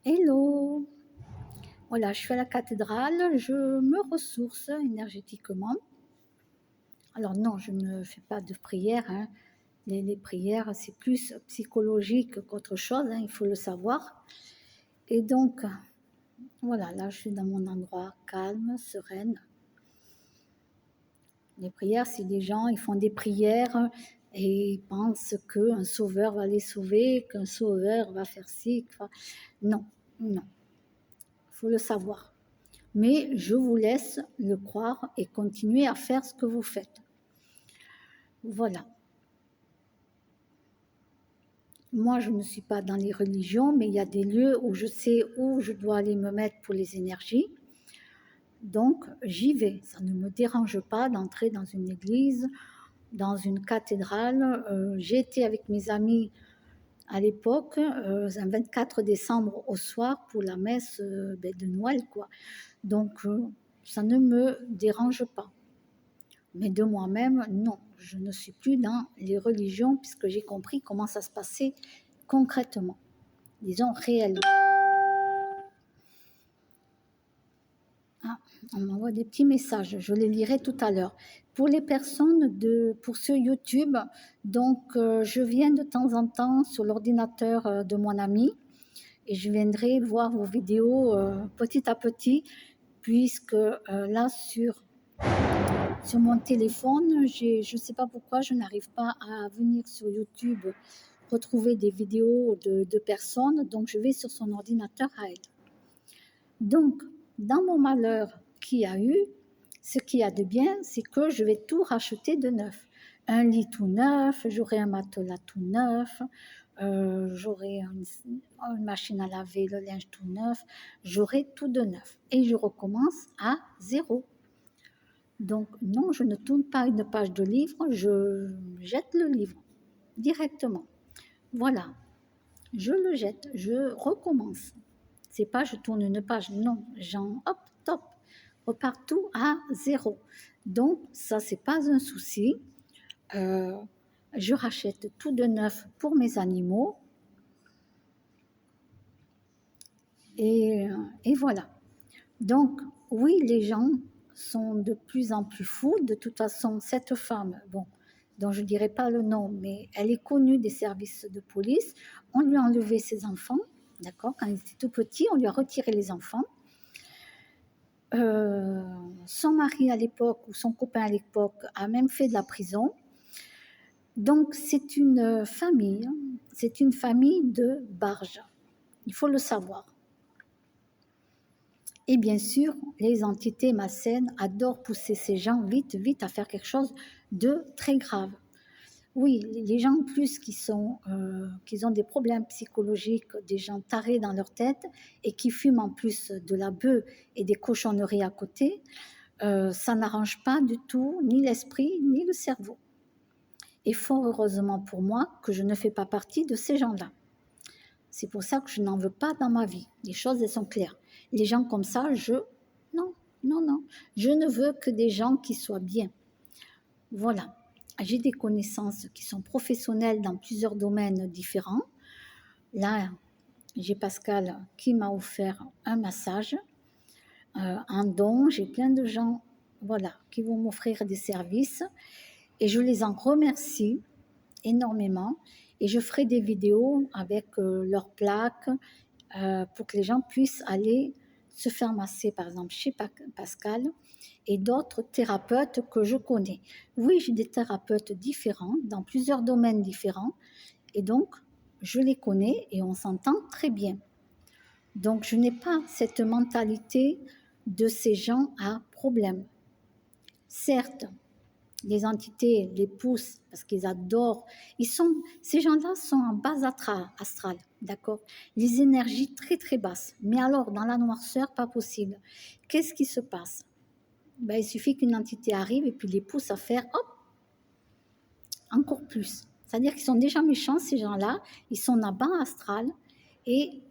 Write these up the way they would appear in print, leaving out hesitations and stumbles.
Hello! Voilà, je suis à la cathédrale, je me ressource énergétiquement. Alors non, je ne fais pas de prière, hein. Les prières, c'est plus psychologique qu'autre chose, hein, il faut le savoir. Et donc, voilà, là, je suis dans mon endroit calme, sereine. Les prières, c'est des gens, ils font des prières et ils pensent qu'un sauveur va les sauver, qu'un sauveur va faire ci. Non, non, il faut le savoir. Mais je vous laisse le croire et continuer à faire ce que vous faites. Voilà. Moi, je ne suis pas dans les religions, mais il y a des lieux où je sais où je dois aller me mettre pour les énergies. Donc, j'y vais. Ça ne me dérange pas d'entrer dans une église, dans une cathédrale. J'ai été avec mes amis à l'époque, un 24 décembre au soir, pour la messe de Noël, quoi. Donc, ça ne me dérange pas. Mais de moi-même, non, je ne suis plus dans les religions puisque j'ai compris comment ça se passait concrètement, disons réellement. Ah, on m'envoie des petits messages, je les lirai tout à l'heure. Pour les personnes pour ce YouTube, donc je viens de temps en temps sur l'ordinateur de mon ami et je viendrai voir vos vidéos petit à petit, puisque là sur mon téléphone, je ne sais pas pourquoi je n'arrive pas à venir sur YouTube retrouver des vidéos de personnes, donc je vais sur son ordinateur à elle. Donc, dans mon malheur qu'il y a eu, ce qu'il y a de bien, c'est que je vais tout racheter de neuf. Un lit tout neuf, j'aurai un matelas tout neuf, j'aurai une machine à laver, le linge tout neuf, j'aurai tout de neuf. Et je recommence à zéro. Donc non, je ne tourne pas une page de livre, je jette le livre directement. Voilà, je le jette, je recommence. C'est pas je tourne une page, non, hop, top, repars tout à zéro. Donc ça, c'est pas un souci. Je rachète tout de neuf pour mes animaux. Et voilà. Donc oui, les gens sont de plus en plus fous. De toute façon, cette femme, bon, dont je ne dirai pas le nom, mais elle est connue des services de police. On lui a enlevé ses enfants, d'accord. Quand il était tout petit, on lui a retiré les enfants. Son mari à l'époque, ou son copain à l'époque, a même fait de la prison. Donc c'est une famille de barges, il faut le savoir. Et bien sûr, les entités malsaines adorent pousser ces gens vite, vite à faire quelque chose de très grave. Oui, les gens en plus qui ont des problèmes psychologiques, des gens tarés dans leur tête et qui fument en plus de la bœuf et des cochonneries à côté, ça n'arrange pas du tout ni l'esprit ni le cerveau. Et fort heureusement pour moi que je ne fais pas partie de ces gens-là. C'est pour ça que je n'en veux pas dans ma vie. Les choses, elles sont claires. Les gens comme ça, non, non, non. Je ne veux que des gens qui soient bien. Voilà. J'ai des connaissances qui sont professionnelles dans plusieurs domaines différents. Là, j'ai Pascal qui m'a offert un massage, un don. J'ai plein de gens, voilà, qui vont m'offrir des services et je les en remercie énormément. Et je ferai des vidéos avec leurs plaques pour que les gens puissent aller se faire masser, par exemple, chez Pascal et d'autres thérapeutes que je connais. Oui, j'ai des thérapeutes différents, dans plusieurs domaines différents, et donc, je les connais et on s'entend très bien. Donc, je n'ai pas cette mentalité de ces gens à problème. Certes, les entités les poussent parce qu'ils adorent. Ces gens-là sont en base astrale, d'accord. Les énergies très très basses. Mais alors, dans la noirceur, pas possible. Qu'est-ce qui se passe? Il suffit qu'une entité arrive et puis les pousse à faire, hop, encore plus. C'est-à-dire qu'ils sont déjà méchants, ces gens-là. Ils sont en bas astral et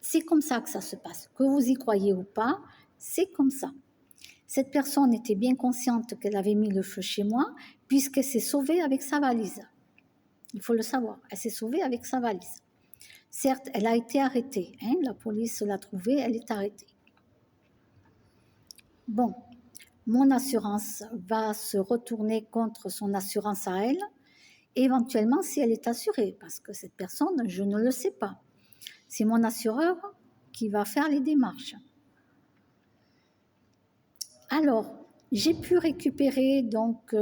c'est comme ça que ça se passe. Que vous y croyez ou pas, c'est comme ça. Cette personne était bien consciente qu'elle avait mis le feu chez moi, puisqu'elle s'est sauvée avec sa valise. Il faut le savoir, elle s'est sauvée avec sa valise. Certes, elle a été arrêtée, hein, la police l'a trouvée, elle est arrêtée. Bon, mon assurance va se retourner contre son assurance à elle, éventuellement si elle est assurée, parce que cette personne, je ne le sais pas. C'est mon assureur qui va faire les démarches. Alors, j'ai pu récupérer, donc,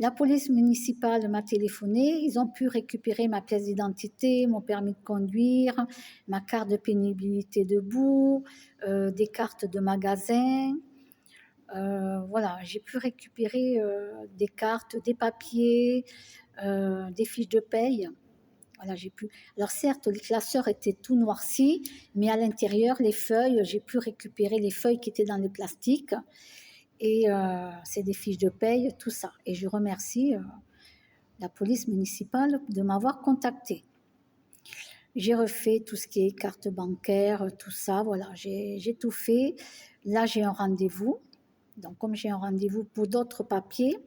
la police municipale m'a téléphoné, ils ont pu récupérer ma pièce d'identité, mon permis de conduire, ma carte de pénibilité debout, des cartes de magasin. Voilà, j'ai pu récupérer des cartes, des papiers, des fiches de paye. Voilà, j'ai pu. Alors certes, les classeurs étaient tout noircis, mais à l'intérieur, les feuilles, j'ai pu récupérer les feuilles qui étaient dans le plastique. Et c'est des fiches de paye, tout ça. Et je remercie la police municipale de m'avoir contactée. J'ai refait tout ce qui est carte bancaire, tout ça. Voilà, j'ai tout fait. Là, j'ai un rendez-vous. Donc, comme j'ai un rendez-vous pour d'autres papiers,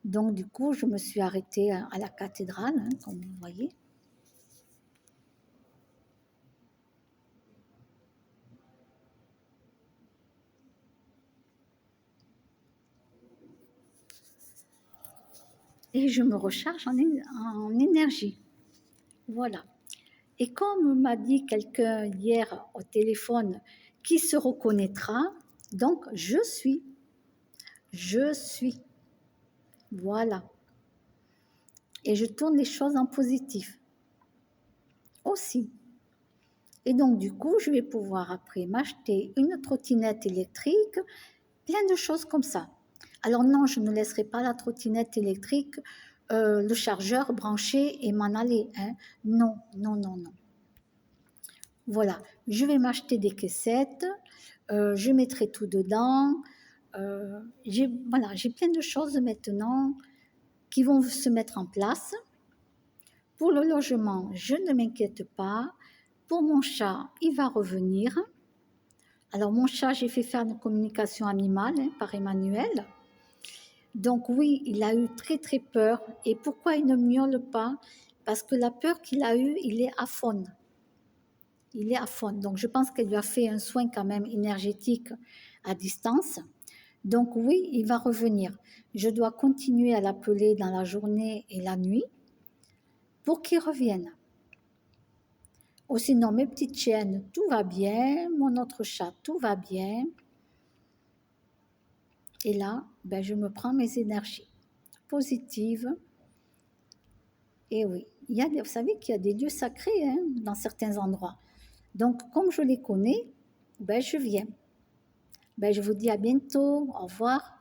donc du coup, je me suis arrêtée à la cathédrale, hein, comme vous voyez. Et je me recharge en énergie. Voilà. Et comme m'a dit quelqu'un hier au téléphone, qui se reconnaîtra, donc je suis. Je suis. Voilà. Et je tourne les choses en positif aussi. Et donc, du coup, je vais pouvoir après m'acheter une trottinette électrique, plein de choses comme ça. Alors non, je ne laisserai pas la trottinette électrique, le chargeur branché et m'en aller. Hein. Non, non, non, non. Voilà, je vais m'acheter des caissettes, je mettrai tout dedans. Voilà, j'ai plein de choses maintenant qui vont se mettre en place. Pour le logement, je ne m'inquiète pas. Pour mon chat, il va revenir. Alors mon chat, j'ai fait faire une communication animale hein, par Emmanuel. Donc oui, il a eu très très peur. Et pourquoi il ne miaule pas? Parce que la peur qu'il a eue, il est aphone. Il est aphone. Donc je pense qu'elle lui a fait un soin quand même énergétique à distance. Donc oui, il va revenir. Je dois continuer à l'appeler dans la journée et la nuit pour qu'il revienne. Ou sinon, mes petites chiennes, tout va bien. Mon autre chat, tout va bien. Et là, ben, je me prends mes énergies positives. Et oui, vous savez qu'il y a des lieux sacrés hein, dans certains endroits. Donc, comme je les connais, ben, je viens. Ben, je vous dis à bientôt. Au revoir.